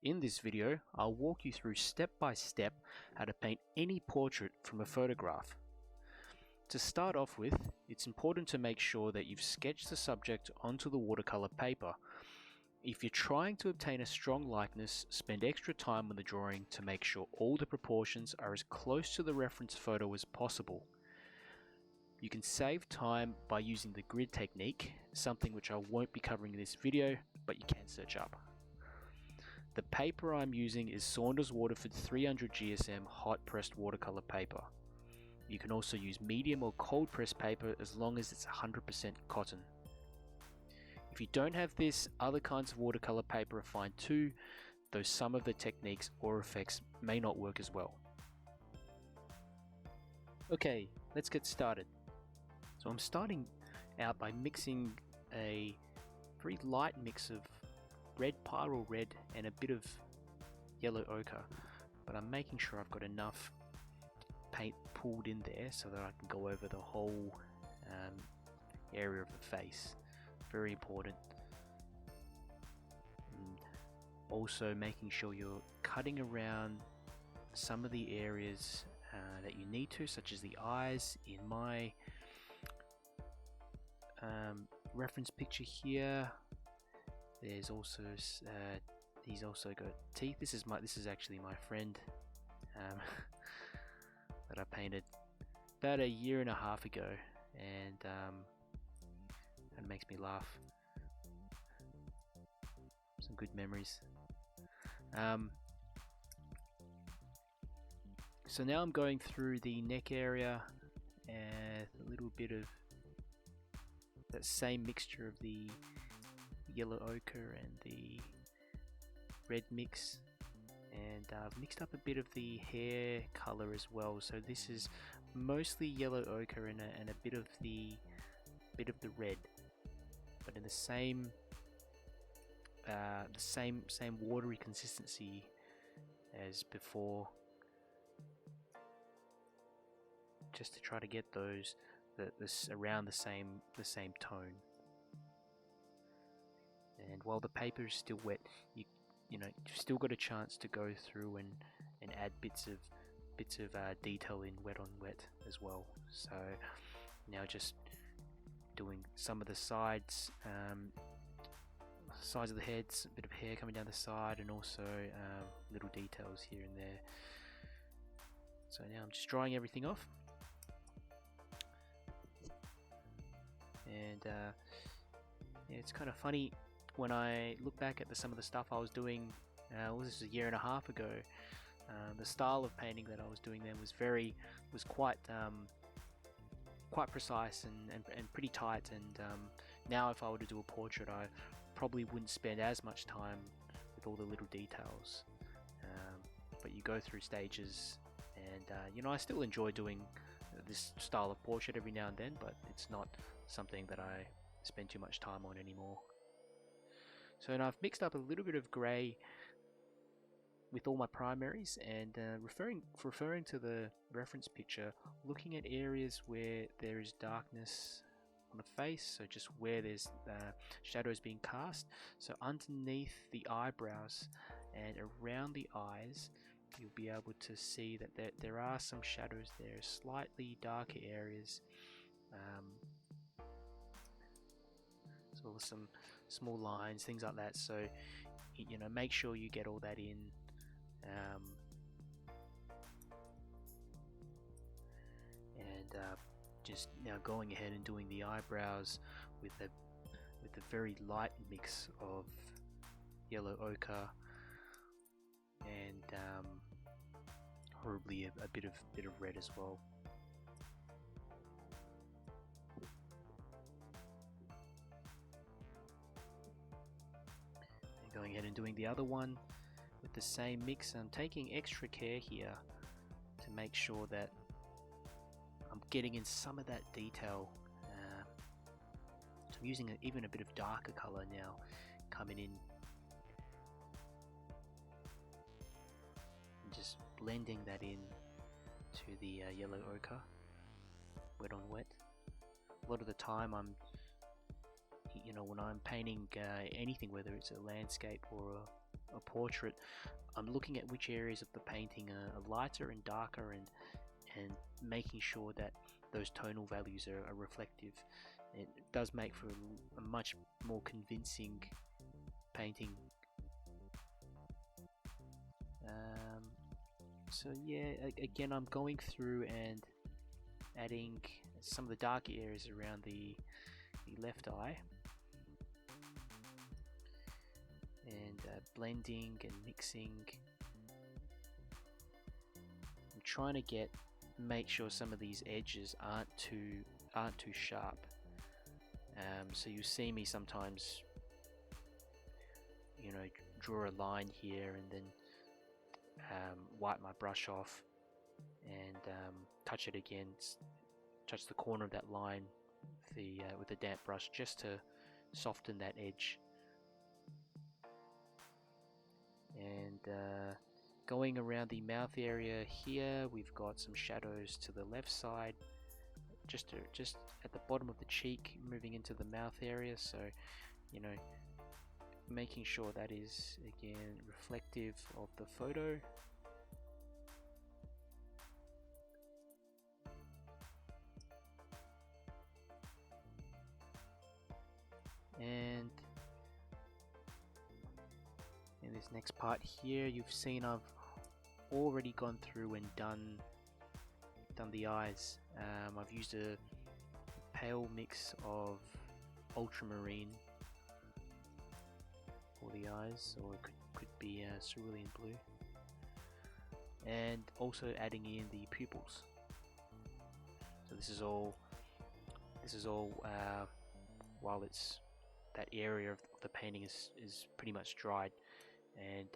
In this video, I'll walk you through step by step how to paint any portrait from a photograph. To start off with, it's important to make sure that you've sketched the subject onto the watercolor paper. If you're trying to obtain a strong likeness, spend extra time on the drawing to make sure all the proportions are as close to the reference photo as possible. You can save time by using the grid technique, something which I won't be covering in this video, but you can search up. The paper I'm using is Saunders Waterford 300 GSM hot pressed watercolor paper. You can also use medium or cold pressed paper as long as it's 100% cotton. If you don't have this, other kinds of watercolor paper are fine too, though some of the techniques or effects may not work as well. Okay, let's get started. So I'm starting out by mixing a very light mix of red pyrrole red and a bit of yellow ochre, but I'm making sure I've got enough paint pulled in there so that I can go over the whole area of the face. Very important. And also making sure you're cutting around some of the areas that you need to, such as the eyes. In my reference picture here, there's also he's also got teeth. This is actually my friend that I painted about a year and a half ago, and it makes me laugh. Some good memories. So now I'm going through the neck area and a little bit of that same mixture of the yellow ochre and the red mix, and I've mixed up a bit of the hair color as well. So this is mostly yellow ochre and a bit of the red, but in the same watery consistency as before, just to try to get those around the same tone. And while the paper is still wet, you've still got a chance to go through and add bits of detail in wet on wet as well. So now just doing some of the sides of the heads, a bit of hair coming down the side, and also little details here and there. So now I'm just drying everything off, and yeah, it's kind of funny when I look back at some of the stuff I was doing. This was a year and a half ago. The style of painting that I was doing then was quite precise and pretty tight, and now if I were to do a portrait, I probably wouldn't spend as much time with all the little details, but you go through stages, and I still enjoy doing this style of portrait every now and then, but it's not something that I spend too much time on anymore. So now I've mixed up a little bit of grey with all my primaries, and referring to the reference picture, looking at areas where there is darkness on the face, so just where there's shadows being cast. So underneath the eyebrows and around the eyes, you'll be able to see that there are some shadows there, slightly darker areas. So some small lines, things like that. So make sure you get all that in. Just now going ahead and doing the eyebrows with a very light mix of yellow ochre and horribly a bit of red as well. And going ahead and doing the other one with the same mix. I'm taking extra care here to make sure that I'm getting in some of that detail. So I'm using even a bit of darker color now coming in, and just blending that in to the yellow ochre, wet on wet. A lot of the time when I'm painting anything, whether it's a landscape or a portrait, I'm looking at which areas of the painting are lighter and darker, and making sure that those tonal values are reflective. It does make for a much more convincing painting. So yeah, again, I'm going through and adding some of the darker areas around the left eye, and blending and mixing. I'm trying to make sure some of these edges aren't too sharp. So you see me sometimes, you know, draw a line here and then wipe my brush off and touch it again, touch the corner of that line with a damp brush just to soften that edge. And going around the mouth area here, we've got some shadows to the left side, just at the bottom of the cheek, moving into the mouth area. So, you know, making sure that is again reflective of the photo. And in this next part here, you've seen I've already gone through and done the eyes. I've used a pale mix of ultramarine for the eyes, or it could be cerulean blue, and also adding in the pupils. So this is all while it's that area of the painting is pretty much dried, and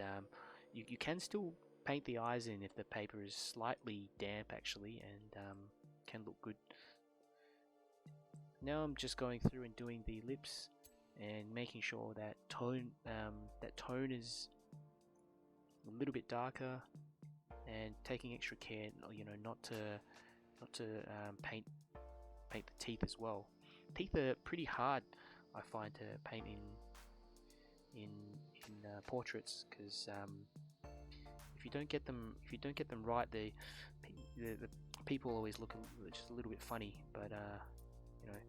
you can still paint the eyes in if the paper is slightly damp actually, and can look good. Now I'm just going through and doing the lips and making sure that tone is a little bit darker, and taking extra care, you know, not to paint the teeth as well. Teeth are pretty hard, I find, to paint in portraits, because if you don't get them right, the people always look just a little bit funny. But you know,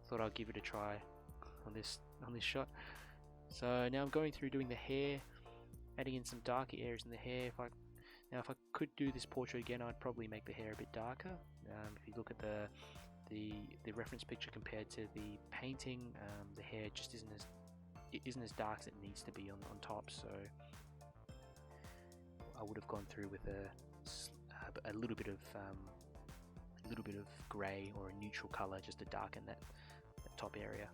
thought I'd give it a try on this shot. So now I'm going through doing the hair, adding in some darker areas in the hair. If I could do this portrait again, I'd probably make the hair a bit darker. If you look at the reference picture compared to the painting, the hair just isn't as dark as it needs to be on top. So I would have gone through with a little bit of grey or a neutral color just to darken that top area.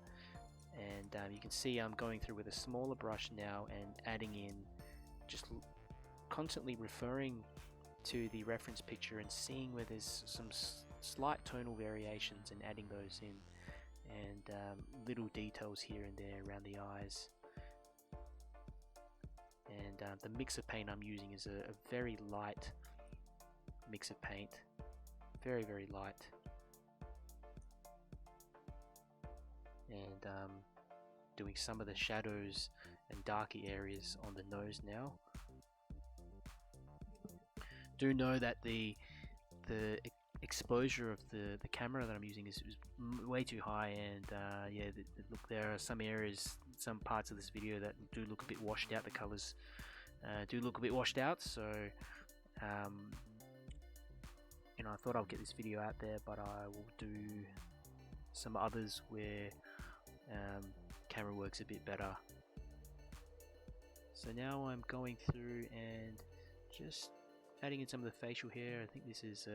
And you can see I'm going through with a smaller brush now and adding in, just constantly referring to the reference picture and seeing where there's some slight tonal variations and adding those in, and little details here and there around the eyes. And the mix of paint I'm using is a very light mix of paint, very light. And doing some of the shadows and darker areas on the nose now. Do know that the exposure of the camera that I'm using is way too high, and yeah, look, there are some areas, some parts of this video that do look a bit washed out. The colors do look a bit washed out, so you know, I thought I'll get this video out there, but I will do some others where camera works a bit better. So now I'm going through and just adding in some of the facial hair. I think this is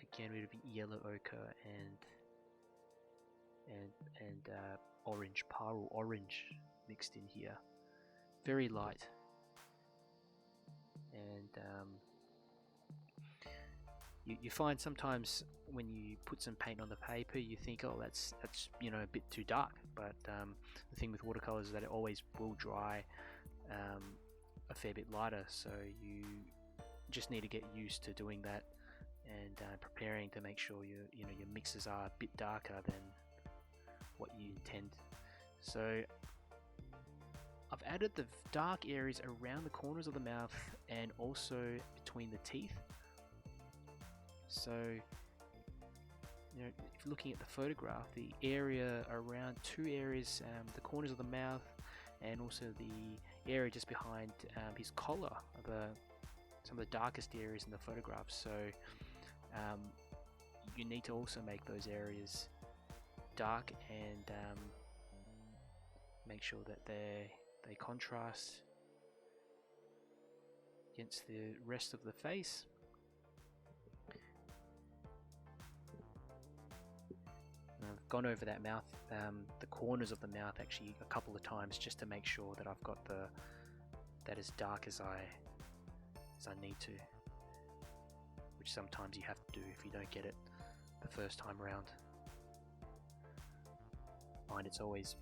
again a bit of yellow ochre and orange, paro orange mixed in here, very light. And you find sometimes when you put some paint on the paper, you think, oh, that's you know, a bit too dark. But the thing with watercolors is that it always will dry a fair bit lighter, so you just need to get used to doing that and preparing to make sure your mixes are a bit darker than what you intend. So I've added the dark areas around the corners of the mouth and also between the teeth. So, you know, if you're looking at the photograph, the area around two areas, the corners of the mouth and also the area just behind his collar are some of the darkest areas in the photograph. So you need to also make those areas dark and make sure that they contrast against the rest of the face. I've gone over that mouth, the corners of the mouth actually a couple of times just to make sure that I've got that as dark as I need to, which sometimes you have to do if you don't get it the first time round. I find it's always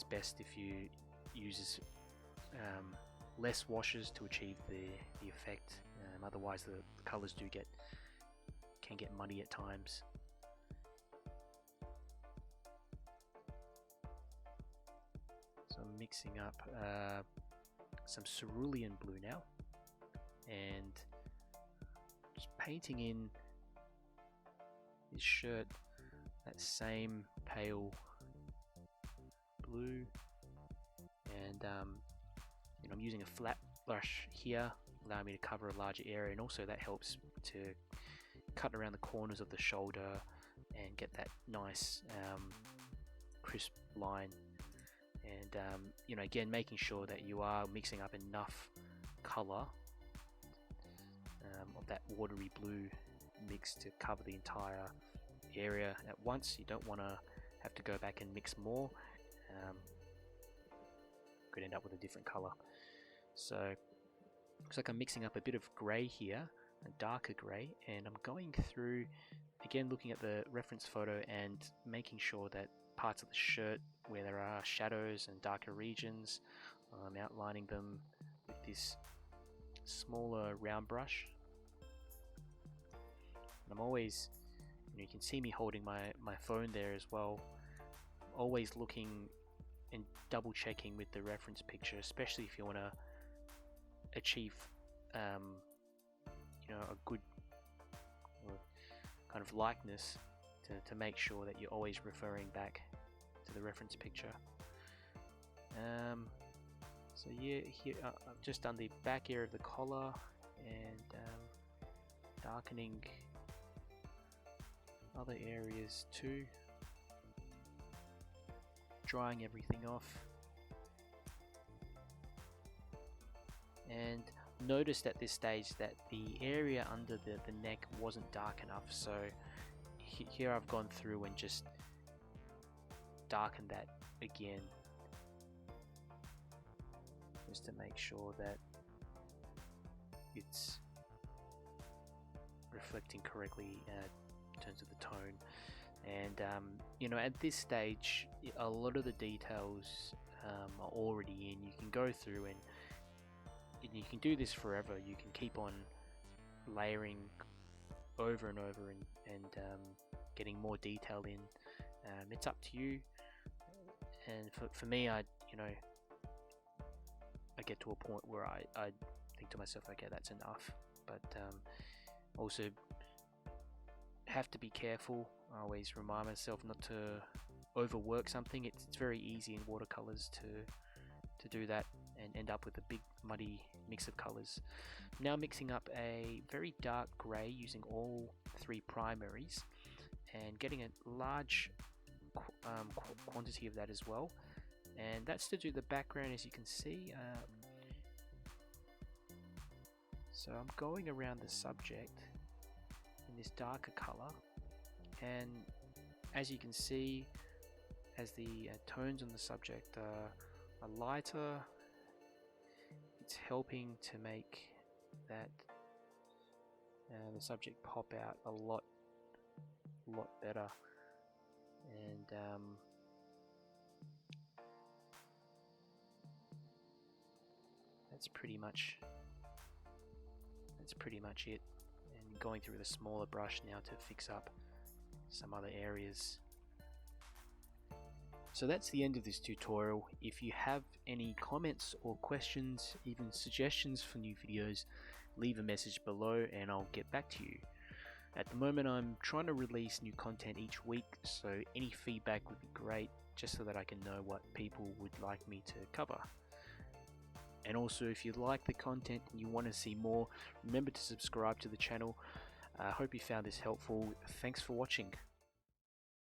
best if you use less washes to achieve the effect. Otherwise the colors can get muddy at times. So I'm mixing up some cerulean blue now and just painting in his shirt that same pale blue, and you know, I'm using a flat brush here, allowing me to cover a larger area, and also that helps to cut around the corners of the shoulder and get that nice crisp line. And you know, again, making sure that you are mixing up enough color of that watery blue mix to cover the entire area at once. You don't want to have to go back and mix more. Could end up with a different color. So looks like I'm mixing up a bit of grey here, a darker grey, and I'm going through again looking at the reference photo and making sure that parts of the shirt where there are shadows and darker regions, I'm outlining them with this smaller round brush. And I'm always, you can see me holding my phone there as well, always looking and double checking with the reference picture, especially if you want to achieve you know, a good kind of likeness, to make sure that you're always referring back to the reference picture. So yeah, here I've just done the back area of the collar and darkening other areas too, drying everything off. And noticed at this stage that the area under the neck wasn't dark enough, so here I've gone through and just darkened that again, just to make sure that it's reflecting correctly in terms of the tone. And you know, at this stage a lot of the details are already in. You can go through and you can do this forever. You can keep on layering over and over and getting more detail in. It's up to you. And for me, I get to a point where I think to myself, okay, that's enough. But also have to be careful. I always remind myself not to overwork something. It's very easy in watercolors to do that and end up with a big muddy mix of colors. Now mixing up a very dark grey using all three primaries and getting a large quantity of that as well, and that's to do the background, as you can see. So I'm going around the subject in this darker color, and as you can see, as the tones on the subject are lighter, it's helping to make that the subject pop out a lot better. And that's pretty much it. And going through the smaller brush now to fix up some other areas. So that's the end of this tutorial. If you have any comments or questions, even suggestions for new videos, leave a message below and I'll get back to you. At the moment I'm trying to release new content each week, so any feedback would be great, just so that I can know what people would like me to cover. And also, if you like the content and you want to see more, remember to subscribe to the channel. I hope you found this helpful. Thanks for watching.